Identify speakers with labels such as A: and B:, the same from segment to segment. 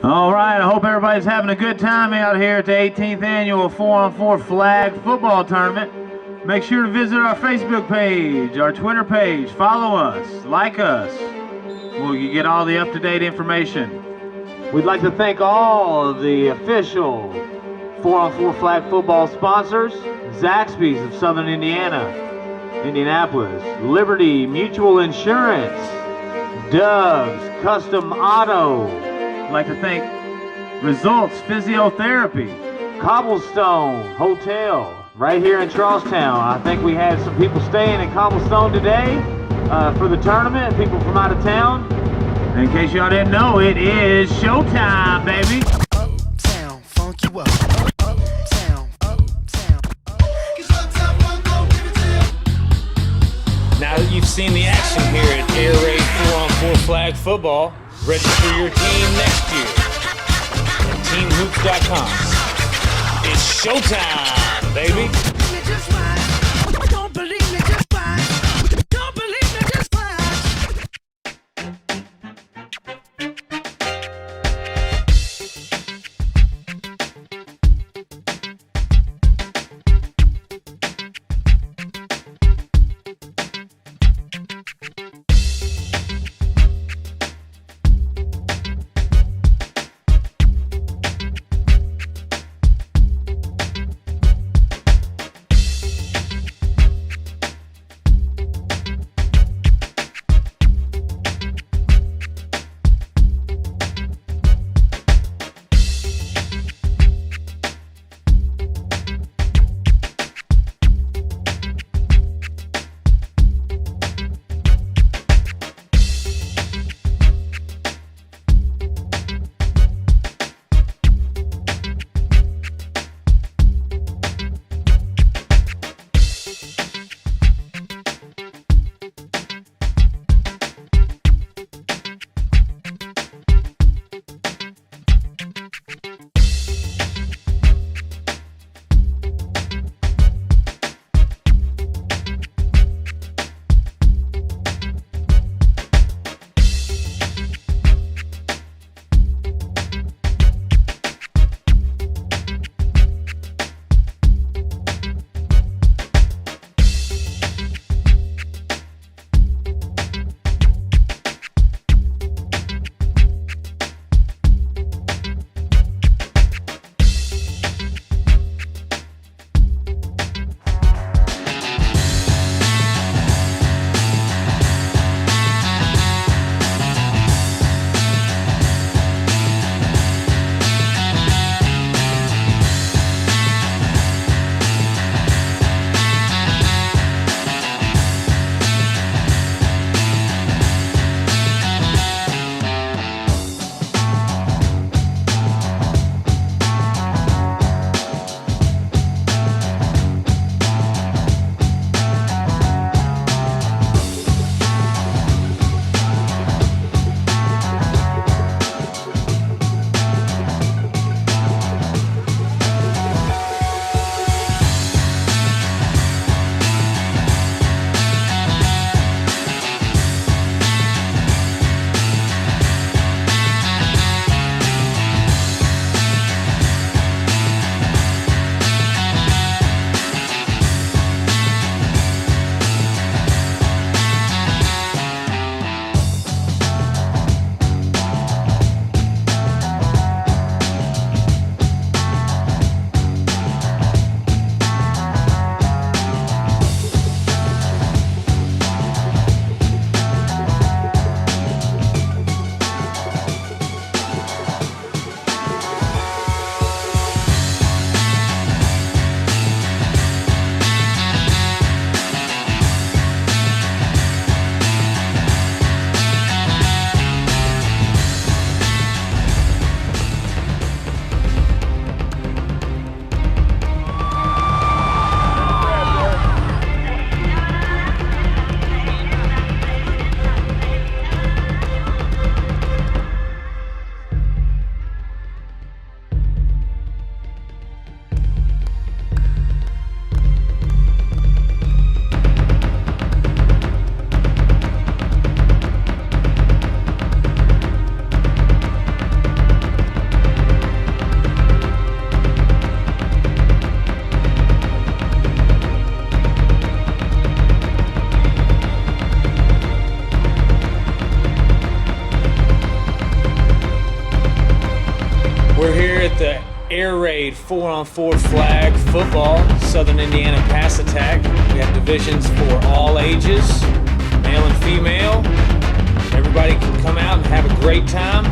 A: All right, I hope everybody's having a good time out here at the 18th annual 4-on-4 flag football tournament. Make sure to visit our Facebook page, our Twitter page, follow us, like us. You get all the up-to-date information. We'd like to thank all of the official 4-on-4 flag football sponsors: Zaxby's of Southern Indiana, Indianapolis, Liberty Mutual Insurance, Doug's Custom Auto. I'd like to thank Results Physiotherapy, Cobblestone Hotel, right here in Charlestown. I think we had some people staying in Cobblestone today for the tournament, people from out of town. In case y'all didn't know, it is showtime, baby.
B: Uptown, funk you up. Uptown, uptown.
C: Now that you've seen the action here at Air Raid 4-on-4 flag football, register your team next year at teamhoops.com. It's showtime, baby.
B: Don't believe me, just watch. Don't believe me, just watch.
C: Raid 4-on-4 flag football, Southern Indiana pass attack. We have divisions for all ages, male and female. Everybody can come out and have a great time.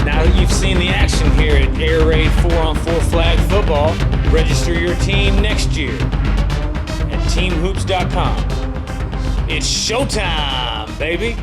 C: Now that you've seen the action here at Air Raid 4-on-4 flag football, register your team next year at teamhoops.com. It's showtime, baby!